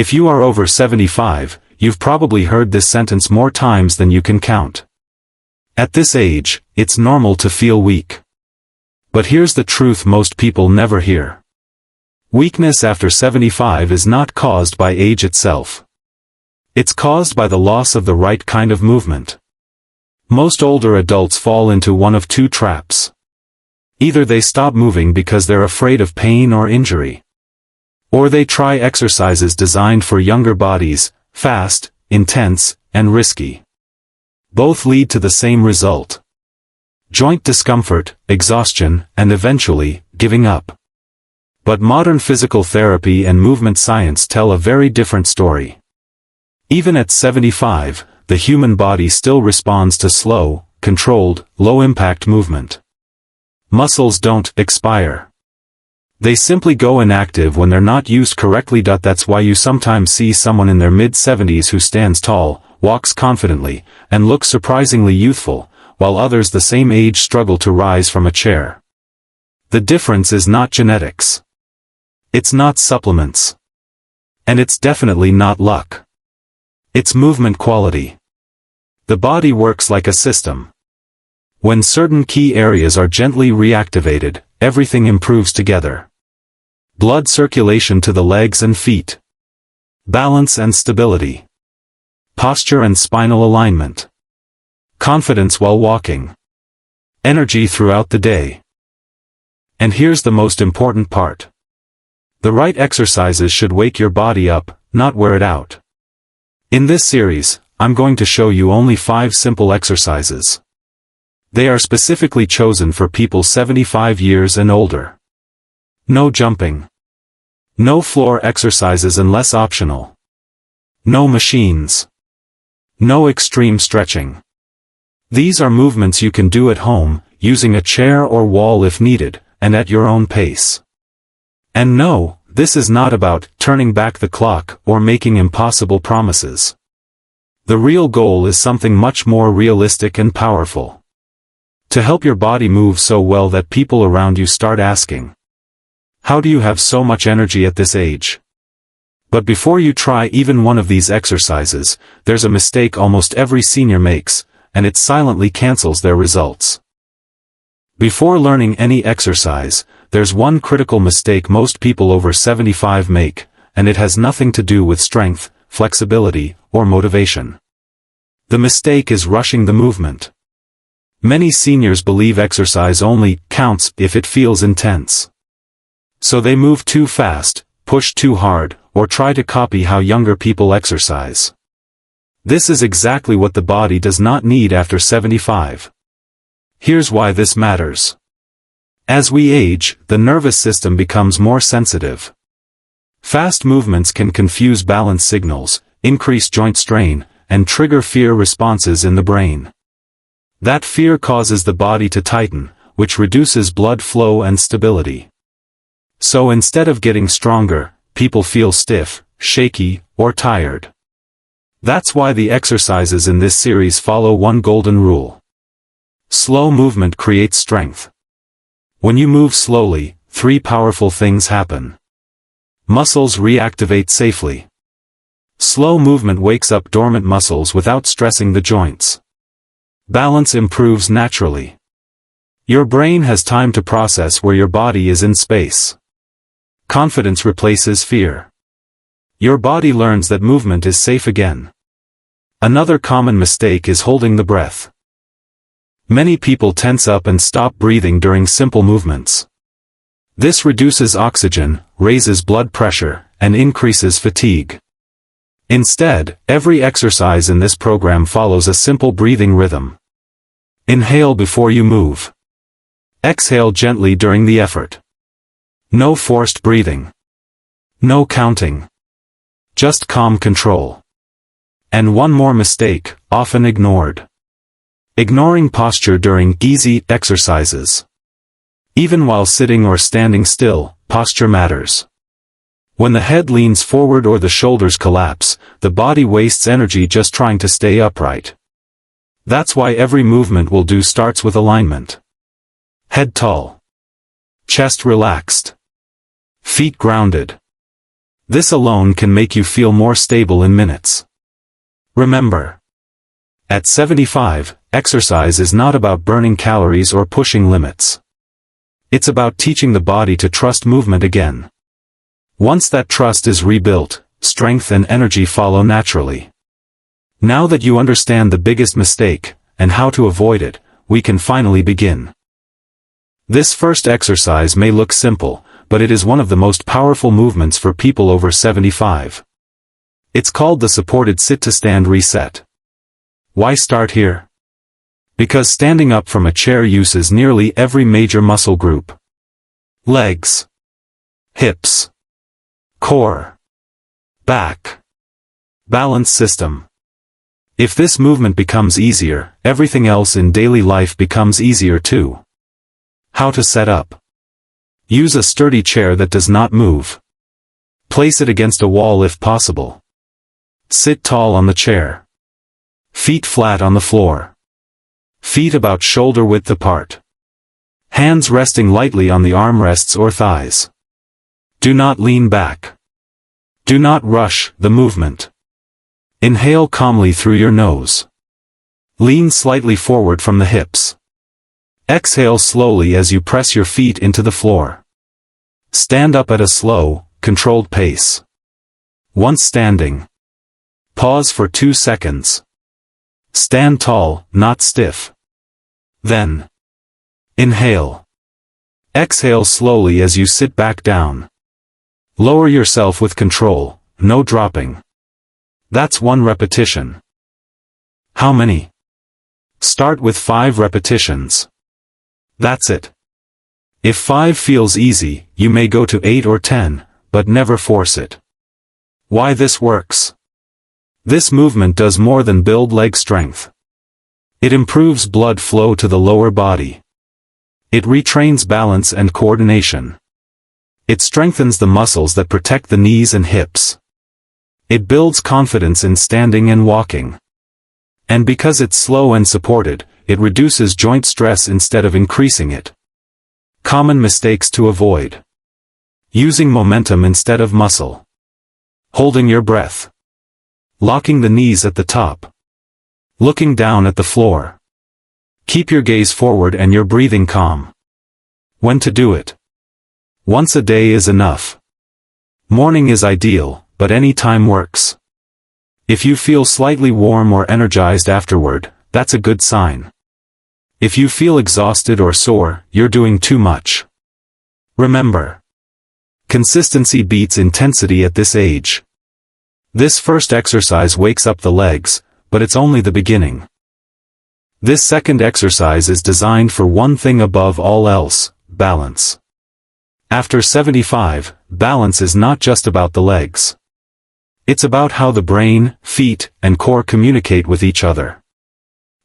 If you are over 75, you've probably heard this sentence more times than you can count. At this age, it's normal to feel weak. But here's the truth most people never hear. Weakness after 75 is not caused by age itself. It's caused by the loss of the right kind of movement. Most older adults fall into one of two traps. Either they stop moving because they're afraid of pain or injury. Or they try exercises designed for younger bodies, fast, intense, and risky. Both lead to the same result: joint discomfort, exhaustion, and eventually, giving up. But modern physical therapy and movement science tell a very different story. Even at 75, the human body still responds to slow, controlled, low-impact movement. Muscles don't expire. They simply go inactive when they're not used correctly. That's why you sometimes see someone in their mid-70s who stands tall, walks confidently, and looks surprisingly youthful, while others the same age struggle to rise from a chair. The difference is not genetics. It's not supplements. And it's definitely not luck. It's movement quality. The body works like a system. When certain key areas are gently reactivated, everything improves together. Blood circulation to the legs and feet. Balance and stability. Posture and spinal alignment. Confidence while walking. Energy throughout the day. And here's the most important part. The right exercises should wake your body up, not wear it out. In this series, I'm going to show you only 5 simple exercises. They are specifically chosen for people 75 years and older. No jumping. No floor exercises unless optional. No machines. No extreme stretching. These are movements you can do at home, using a chair or wall if needed, and at your own pace. And no, this is not about turning back the clock or making impossible promises. The real goal is something much more realistic and powerful. To help your body move so well that people around you start asking, "How do you have so much energy at this age?" But before you try even one of these exercises, there's a mistake almost every senior makes, and it silently cancels their results. Before learning any exercise, there's one critical mistake most people over 75 make, and it has nothing to do with strength, flexibility, or motivation. The mistake is rushing the movement. Many seniors believe exercise only counts if it feels intense. So they move too fast, push too hard, or try to copy how younger people exercise. This is exactly what the body does not need after 75. Here's why this matters. As we age, the nervous system becomes more sensitive. Fast movements can confuse balance signals, increase joint strain, and trigger fear responses in the brain. That fear causes the body to tighten, which reduces blood flow and stability. So instead of getting stronger, people feel stiff, shaky, or tired. That's why the exercises in this series follow one golden rule. Slow movement creates strength. When you move slowly, 3 powerful things happen. Muscles reactivate safely. Slow movement wakes up dormant muscles without stressing the joints. Balance improves naturally. Your brain has time to process where your body is in space. Confidence replaces fear. Your body learns that movement is safe again. Another common mistake is holding the breath. Many people tense up and stop breathing during simple movements. This reduces oxygen, raises blood pressure, and increases fatigue. Instead, every exercise in this program follows a simple breathing rhythm. Inhale before you move. Exhale gently during the effort. No forced breathing. No counting. Just calm control. And one more mistake, often ignored. Ignoring posture during easy exercises. Even while sitting or standing still, posture matters. When the head leans forward or the shoulders collapse, the body wastes energy just trying to stay upright. That's why every movement we'll do starts with alignment. Head tall. Chest relaxed. Feet grounded. This alone can make you feel more stable in minutes. Remember, at 75, exercise is not about burning calories or pushing limits. It's about teaching the body to trust movement again. Once that trust is rebuilt, strength and energy follow naturally. Now that you understand the biggest mistake, and how to avoid it, we can finally begin. This first exercise may look simple, but it is one of the most powerful movements for people over 75. It's called the supported sit-to-stand reset. Why start here? Because standing up from a chair uses nearly every major muscle group. Legs, hips, core, back, balance system. If this movement becomes easier, everything else in daily life becomes easier too. How to set up. Use a sturdy chair that does not move. Place it against a wall if possible. Sit tall on the chair. Feet flat on the floor. Feet about shoulder width apart. Hands resting lightly on the armrests or thighs. Do not lean back. Do not rush the movement. Inhale calmly through your nose. Lean slightly forward from the hips. Exhale slowly as you press your feet into the floor. Stand up at a slow, controlled pace. Once standing, pause for 2 seconds. Stand tall, not stiff. Then, inhale. Exhale slowly as you sit back down. Lower yourself with control, no dropping. That's 1 repetition. How many? Start with 5 repetitions. That's it. If 5 feels easy, you may go to 8 or 10, but never force it. Why this works? This movement does more than build leg strength. It improves blood flow to the lower body. It retrains balance and coordination. It strengthens the muscles that protect the knees and hips. It builds confidence in standing and walking. And because it's slow and supported, it reduces joint stress instead of increasing it. Common mistakes to avoid. Using momentum instead of muscle. Holding your breath. Locking the knees at the top. Looking down at the floor. Keep your gaze forward and your breathing calm. When to do it. Once a day is enough. Morning is ideal, but any time works. If you feel slightly warm or energized afterward, that's a good sign. If you feel exhausted or sore, you're doing too much. Remember, consistency beats intensity at this age. This first exercise wakes up the legs, but it's only the beginning. This second exercise is designed for one thing above all else: balance. After 75, balance is not just about the legs. It's about how the brain, feet, and core communicate with each other.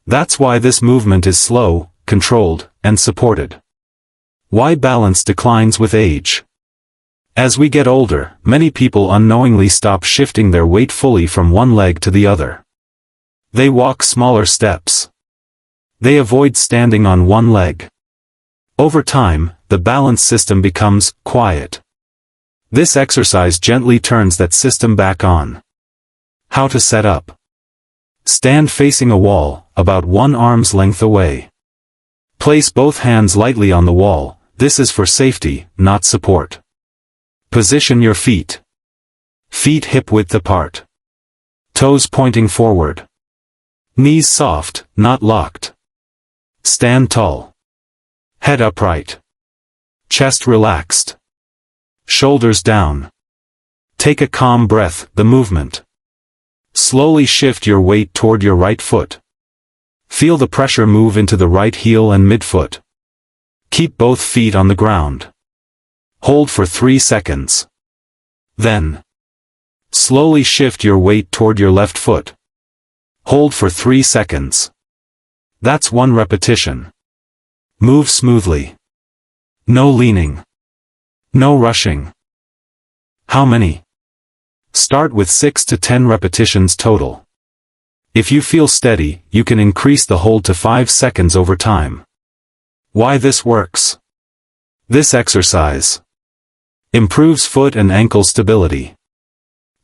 That's why this movement is slow, controlled, and supported. Why balance declines with age. As we get older, many people unknowingly stop shifting their weight fully from one leg to the other. They walk smaller steps. They avoid standing on one leg. Over time, the balance system becomes quiet. This exercise gently turns that system back on. How to set up. Stand facing a wall, about 1 arm's length away. Place both hands lightly on the wall. This is for safety, not support. Position your feet. Feet hip width apart. Toes pointing forward. Knees soft, not locked. Stand tall. Head upright. Chest relaxed. Shoulders down. Take a calm breath. The movement. Slowly shift your weight toward your right foot. Feel the pressure move into the right heel and midfoot. Keep both feet on the ground. Hold for 3 seconds. Then, slowly shift your weight toward your left foot. Hold for 3 seconds. That's 1 repetition. Move smoothly. No leaning. No rushing. How many? Start with 6 to 10 repetitions total. If you feel steady, you can increase the hold to 5 seconds over time. Why this works? This exercise improves foot and ankle stability.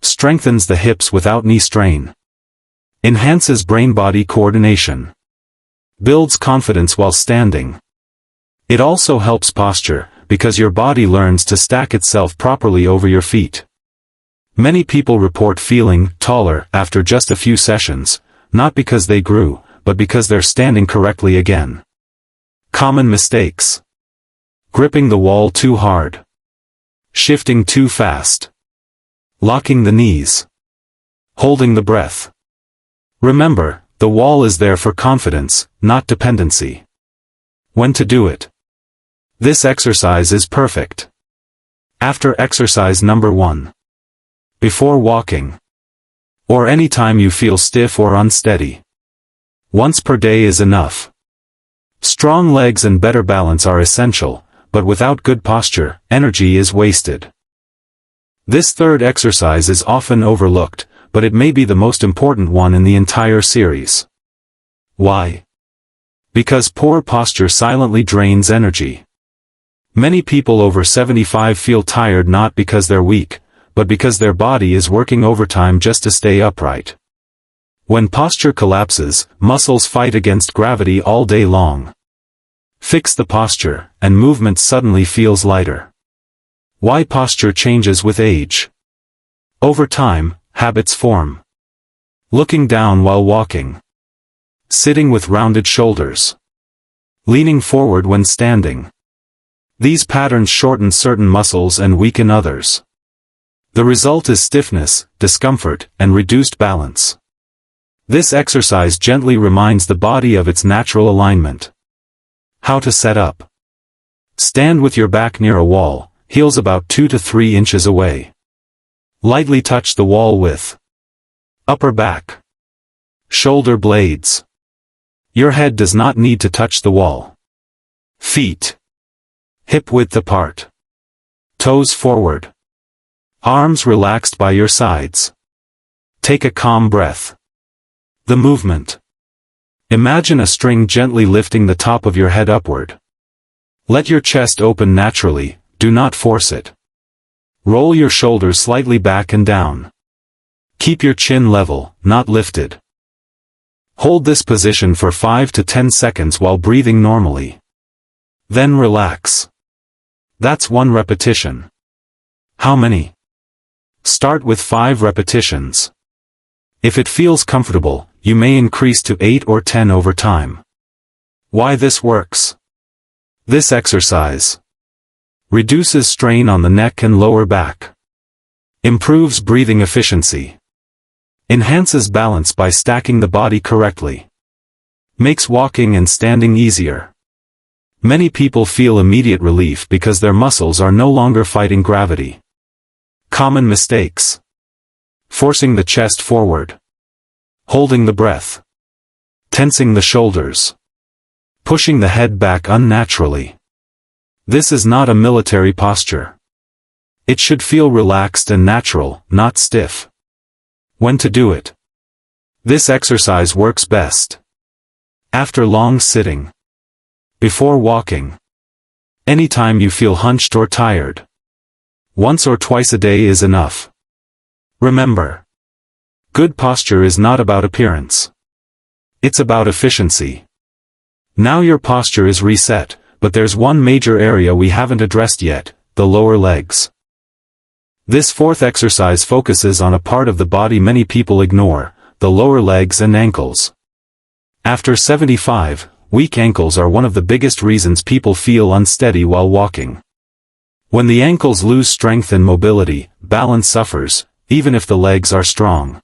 Strengthens the hips without knee strain. Enhances brain-body coordination. Builds confidence while standing. It also helps posture, because your body learns to stack itself properly over your feet. Many people report feeling taller after just a few sessions, not because they grew, but because they're standing correctly again. Common mistakes. Gripping the wall too hard. Shifting too fast. Locking the knees. Holding the breath. Remember, the wall is there for confidence, not dependency. When to do it. This exercise is perfect. After exercise number 1. Before walking. Or any time you feel stiff or unsteady. Once per day is enough. Strong legs and better balance are essential, but without good posture, energy is wasted. This third exercise is often overlooked, but it may be the most important one in the entire series. Why? Because poor posture silently drains energy. Many people over 75 feel tired not because they're weak, but because their body is working overtime just to stay upright. When posture collapses, muscles fight against gravity all day long. Fix the posture, and movement suddenly feels lighter. Why posture changes with age? Over time, habits form. Looking down while walking. Sitting with rounded shoulders. Leaning forward when standing. These patterns shorten certain muscles and weaken others. The result is stiffness, discomfort, and reduced balance. This exercise gently reminds the body of its natural alignment. How to set up. Stand with your back near a wall, heels about 2 to 3 inches away. Lightly touch the wall with upper back. Shoulder blades. Your head does not need to touch the wall. Feet. Hip width apart. Toes forward. Arms relaxed by your sides. Take a calm breath. The movement. Imagine a string gently lifting the top of your head upward. Let your chest open naturally, do not force it. Roll your shoulders slightly back and down. Keep your chin level, not lifted. Hold this position for 5 to 10 seconds while breathing normally. Then relax. That's 1 repetition. How many? Start with 5 repetitions. If it feels comfortable, you may increase to 8 or 10 over time. Why this works? This exercise reduces strain on the neck and lower back. Improves breathing efficiency. Enhances balance by stacking the body correctly. Makes walking and standing easier. Many people feel immediate relief because their muscles are no longer fighting gravity. Common mistakes. Forcing the chest forward. Holding the breath. Tensing the shoulders. Pushing the head back unnaturally. This is not a military posture. It should feel relaxed and natural, not stiff. When to do it. This exercise works best after long sitting. Before walking. Anytime you feel hunched or tired. Once or twice a day is enough. Remember. Good posture is not about appearance. It's about efficiency. Now your posture is reset, but there's one major area we haven't addressed yet, the lower legs. This fourth exercise focuses on a part of the body many people ignore, the lower legs and ankles. After 75, weak ankles are one of the biggest reasons people feel unsteady while walking. When the ankles lose strength and mobility, balance suffers, even if the legs are strong.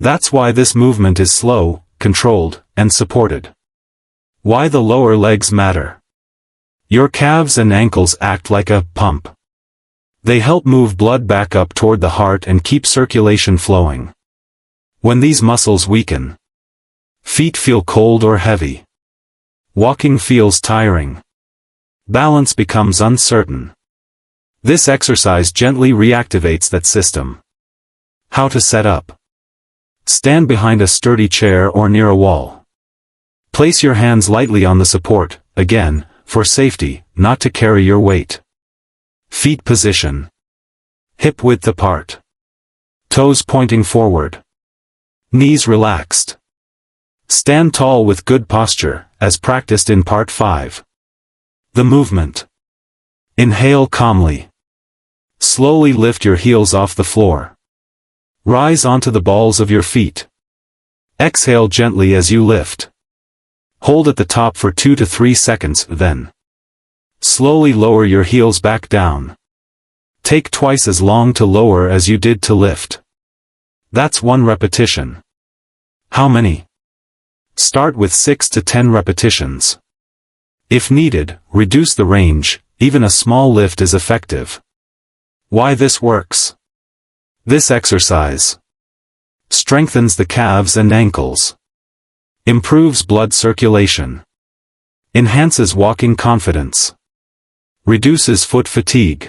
That's why this movement is slow, controlled, and supported. Why the lower legs matter. Your calves and ankles act like a pump. They help move blood back up toward the heart and keep circulation flowing. When these muscles weaken, feet feel cold or heavy. Walking feels tiring. Balance becomes uncertain. This exercise gently reactivates that system. How to set up. Stand behind a sturdy chair or near a wall. Place your hands lightly on the support, again, for safety, not to carry your weight. Feet position. Hip width apart. Toes pointing forward. Knees relaxed. Stand tall with good posture, as practiced in Part 5. The movement. Inhale calmly. Slowly lift your heels off the floor. Rise onto the balls of your feet. Exhale gently as you lift. Hold at the top for 2 to 3 seconds, then slowly lower your heels back down. Take twice as long to lower as you did to lift. That's 1 repetition. How many? Start with 6 to 10 repetitions. If needed, reduce the range, even a small lift is effective. Why this works? This exercise strengthens the calves and ankles, improves blood circulation, enhances walking confidence, reduces foot fatigue.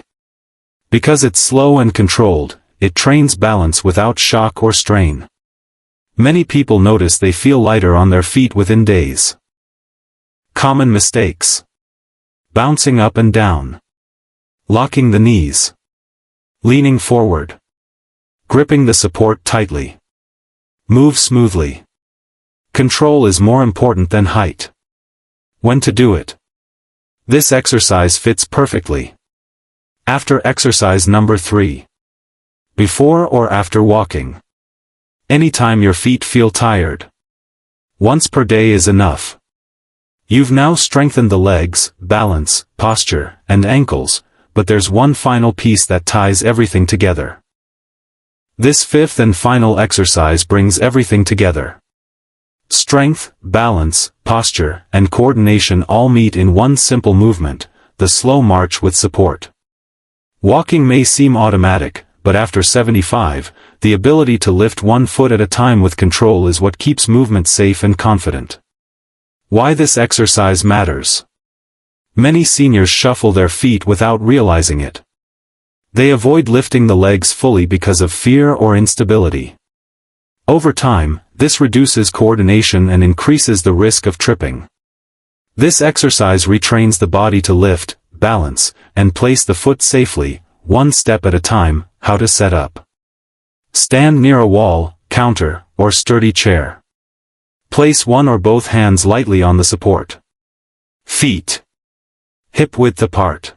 Because it's slow and controlled, it trains balance without shock or strain. Many people notice they feel lighter on their feet within days. Common mistakes. Bouncing up and down. Locking the knees. Leaning forward. Gripping the support tightly. Move smoothly. Control is more important than height. When to do it. This exercise fits perfectly. After exercise number 3. Before or after walking. Anytime your feet feel tired. Once per day is enough. You've now strengthened the legs, balance, posture, and ankles, but there's one final piece that ties everything together. This 5th and final exercise brings everything together. Strength, balance, posture, and coordination all meet in one simple movement, the slow march with support. Walking may seem automatic, but after 75, the ability to lift 1 foot at a time with control is what keeps movement safe and confident. Why this exercise matters. Many seniors shuffle their feet without realizing it. They avoid lifting the legs fully because of fear or instability. Over time, this reduces coordination and increases the risk of tripping. This exercise retrains the body to lift, balance, and place the foot safely, 1 step at a time. How to set up. Stand near a wall, counter, or sturdy chair. Place 1 or both hands lightly on the support. Feet hip width apart.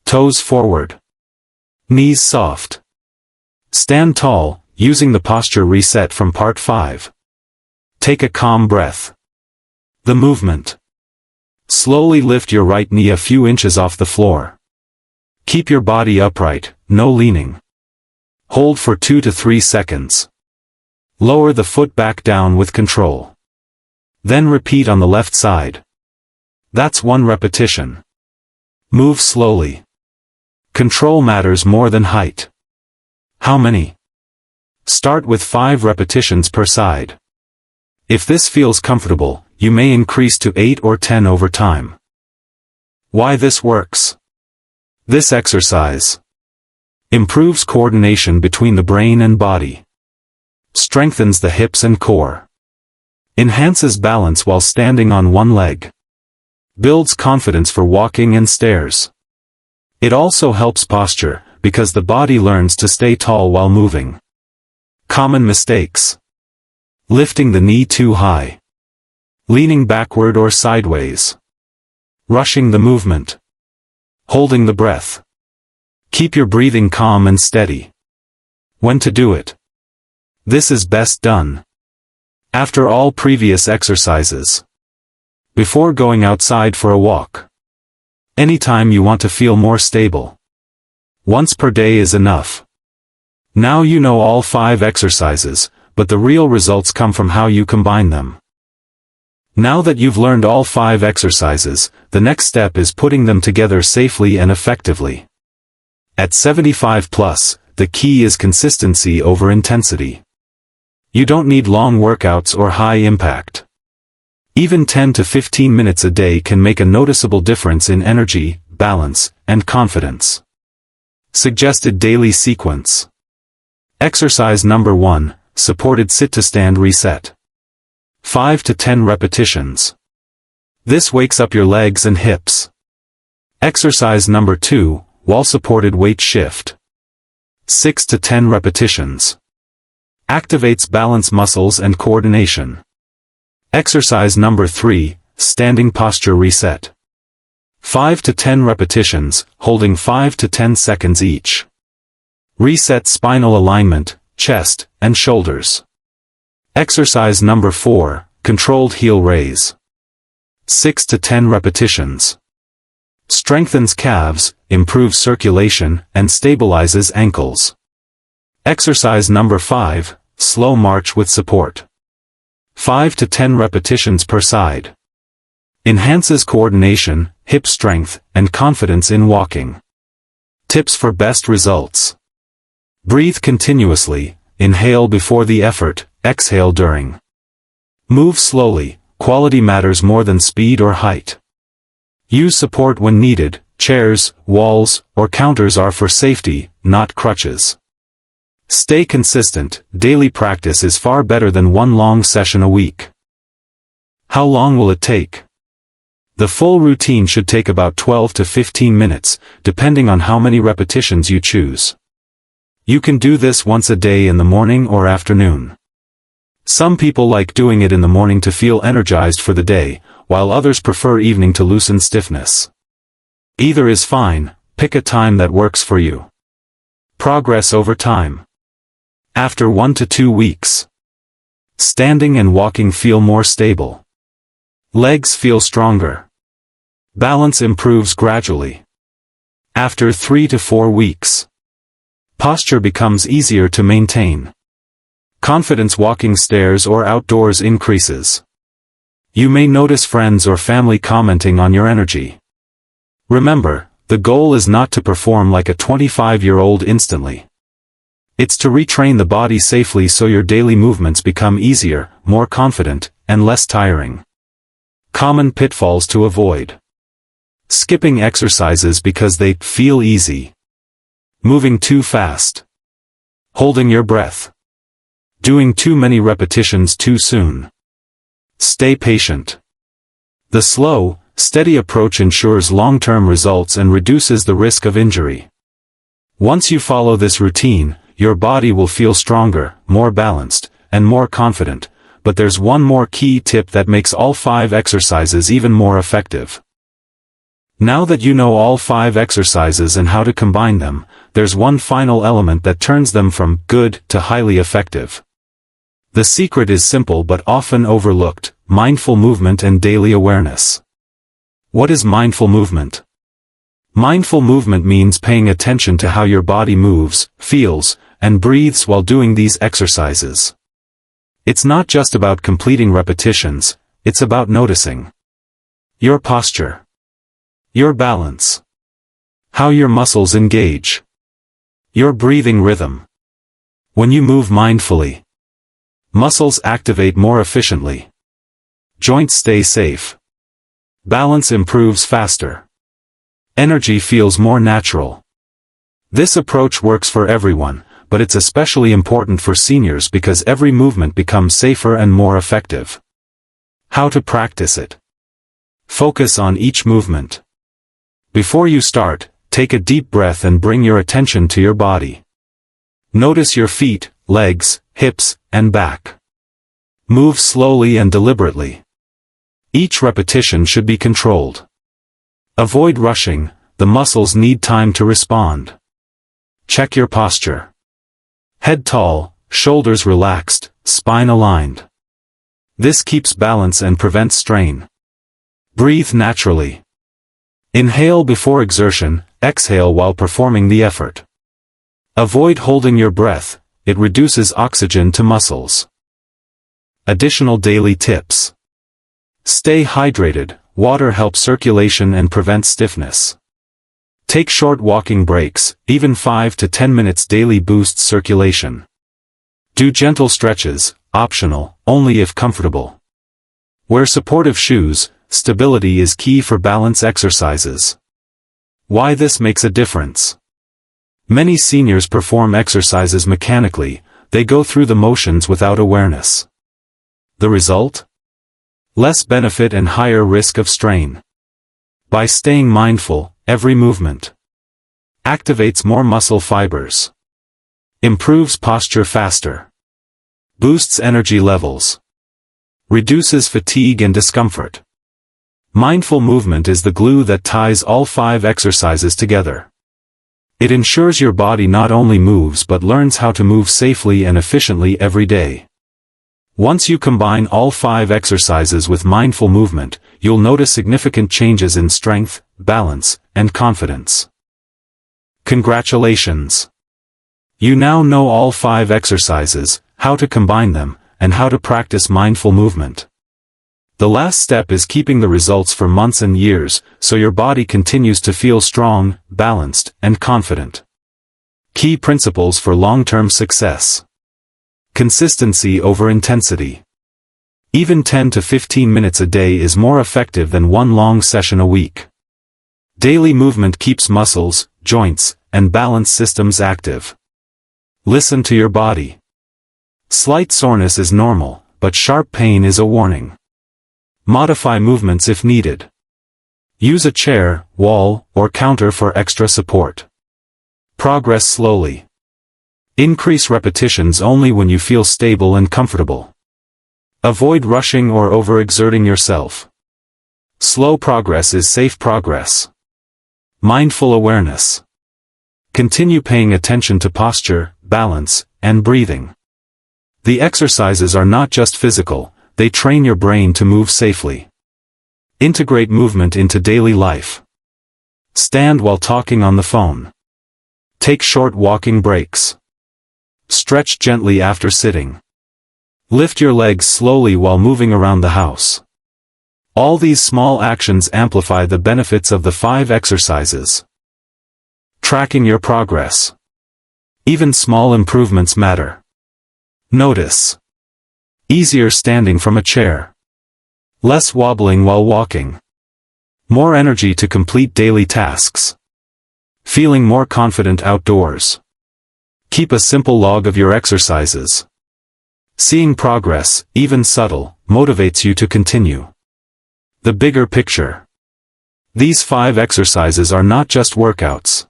Toes forward. Knees soft. Stand tall, using the posture reset from Part 5. Take a calm breath. The movement. Slowly lift your right knee a few inches off the floor. Keep your body upright, no leaning. Hold for 2 to 3 seconds. Lower the foot back down with control. Then repeat on the left side. That's 1 repetition. Move slowly. Control matters more than height. How many? Start with 5 repetitions per side. If this feels comfortable, you may increase to 8 or 10 over time. Why this works? This exercise improves coordination between the brain and body, strengthens the hips and core, enhances balance while standing on 1 leg, builds confidence for walking and stairs. It also helps posture, because the body learns to stay tall while moving. Common mistakes. Lifting the knee too high. Leaning backward or sideways. Rushing the movement. Holding the breath. Keep your breathing calm and steady. When to do it. This is best done after all previous exercises. Before going outside for a walk. Anytime you want to feel more stable. Once per day is enough. Now you know all 5 exercises, but the real results come from how you combine them. Now that you've learned all 5 exercises, the next step is putting them together safely and effectively. At 75 plus, the key is consistency over intensity. You don't need long workouts or high impact. Even 10 to 15 minutes a day can make a noticeable difference in energy, balance, and confidence. Suggested daily sequence. Exercise number 1, supported sit-to-stand reset. 5 to 10 repetitions. This wakes up your legs and hips. Exercise number 2, wall-supported weight shift. 6 to 10 repetitions. Activates balance muscles and coordination. Exercise number 3, standing posture reset. 5 to 10 repetitions, holding 5 to 10 seconds each. Reset spinal alignment, chest, and shoulders. Exercise number 4, controlled heel raise. 6 to 10 repetitions. Strengthens calves, improves circulation, and stabilizes ankles. Exercise number 5, slow march with support. 5 to 10 repetitions per side. Enhances coordination, hip strength, and confidence in walking. Tips for best results. Breathe continuously, inhale before the effort, exhale during. Move slowly, quality matters more than speed or height. Use support when needed, chairs, walls, or counters are for safety, not crutches. Stay consistent, daily practice is far better than one long session a week. How long will it take? The full routine should take about 12 to 15 minutes, depending on how many repetitions you choose. You can do this once a day in the morning or afternoon. Some people like doing it in the morning to feel energized for the day, while others prefer evening to loosen stiffness. Either is fine, pick a time that works for you. Progress over time. After 1 to 2 weeks. Standing and walking feel more stable. Legs feel stronger. Balance improves gradually. After 3 to 4 weeks. Posture becomes easier to maintain. Confidence walking stairs or outdoors increases. You may notice friends or family commenting on your energy. Remember, the goal is not to perform like a 25-year-old instantly. It's to retrain the body safely so your daily movements become easier, more confident, and less tiring. Common pitfalls to avoid. Skipping exercises because they feel easy. Moving too fast. Holding your breath. Doing too many repetitions too soon. Stay patient. The slow, steady approach ensures long-term results and reduces the risk of injury. Once you follow this routine, your body will feel stronger, more balanced, and more confident, but there's one more key tip that makes all 5 exercises even more effective. Now that you know all 5 exercises and how to combine them, there's one final element that turns them from good to highly effective. The secret is simple but often overlooked: mindful movement and daily awareness. What is mindful movement? Mindful movement means paying attention to how your body moves, feels, and breathes while doing these exercises. It's not just about completing repetitions, it's about noticing your posture, your balance, how your muscles engage, your breathing rhythm. When you move mindfully, muscles activate more efficiently, joints stay safe, balance improves faster, energy feels more natural. This approach works for everyone, but it's especially important for seniors because every movement becomes safer and more effective. How to practice it? Focus on each movement. Before you start, take a deep breath and bring your attention to your body. Notice your feet, legs, hips, and back. Move slowly and deliberately. Each repetition should be controlled. Avoid rushing, the muscles need time to respond. Check your posture. Head tall, shoulders relaxed, spine aligned. This keeps balance and prevents strain. Breathe naturally. Inhale before exertion, exhale while performing the effort. Avoid holding your breath, it reduces oxygen to muscles. Additional daily tips. Stay hydrated, water helps circulation and prevents stiffness. Take short walking breaks, even 5 to 10 minutes daily boosts circulation. Do gentle stretches, optional, only if comfortable. Wear supportive shoes, stability is key for balance exercises. Why this makes a difference? Many seniors perform exercises mechanically, they go through the motions without awareness. The result? Less benefit and higher risk of strain. By staying mindful, every movement activates more muscle fibers. Improves posture faster. Boosts energy levels. Reduces fatigue and discomfort. Mindful movement is the glue that ties all 5 exercises together. It ensures your body not only moves but learns how to move safely and efficiently every day. Once you combine all 5 exercises with mindful movement, you'll notice significant changes in strength, balance, and confidence. Congratulations! You now know all 5 exercises, how to combine them, and how to practice mindful movement. The last step is keeping the results for months and years, so your body continues to feel strong, balanced, and confident. Key principles for long-term success. Consistency over intensity. Even 10 to 15 minutes a day is more effective than one long session a week. Daily movement keeps muscles, joints, and balance systems active. Listen to your body. Slight soreness is normal, but sharp pain is a warning. Modify movements if needed. Use a chair, wall, or counter for extra support. Progress slowly. Increase repetitions only when you feel stable and comfortable. Avoid rushing or overexerting yourself. Slow progress is safe progress. Mindful awareness. Continue paying attention to posture, balance, and breathing. The exercises are not just physical, they train your brain to move safely. Integrate movement into daily life. Stand while talking on the phone. Take short walking breaks. Stretch gently after sitting. Lift your legs slowly while moving around the house. All these small actions amplify the benefits of the 5 exercises. Tracking your progress. Even small improvements matter. Notice. Easier standing from a chair. Less wobbling while walking. More energy to complete daily tasks. Feeling more confident outdoors. Keep a simple log of your exercises. Seeing progress, even subtle, motivates you to continue. The bigger picture. These 5 exercises are not just workouts.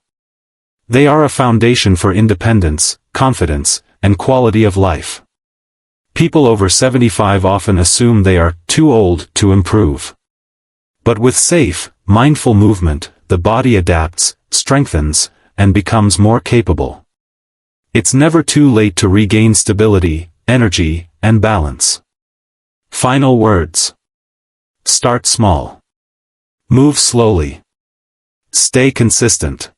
They are a foundation for independence, confidence, and quality of life. People over 75 often assume they are too old to improve. But with safe, mindful movement, the body adapts, strengthens, and becomes more capable. It's never too late to regain stability, energy, and balance. Final words. Start small. Move slowly. Stay consistent.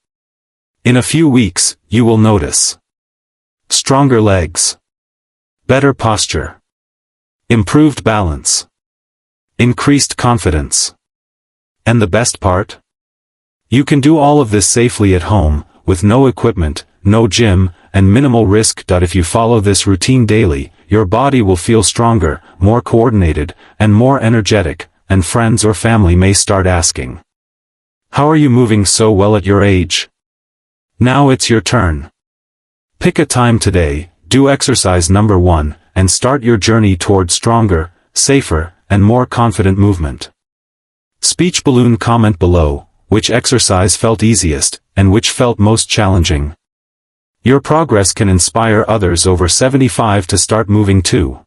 In a few weeks, you will notice stronger legs. Better posture. Improved balance. Increased confidence. And the best part? You can do all of this safely at home, with no equipment, no gym, and minimal risk. If you follow this routine daily, your body will feel stronger, more coordinated, and more energetic, and friends or family may start asking, "How are you moving so well at your age?" Now it's your turn. Pick a time today, do exercise number 1, and start your journey toward stronger, safer, and more confident movement. Speech balloon comment below, which exercise felt easiest, and which felt most challenging. Your progress can inspire others over 75 to start moving too.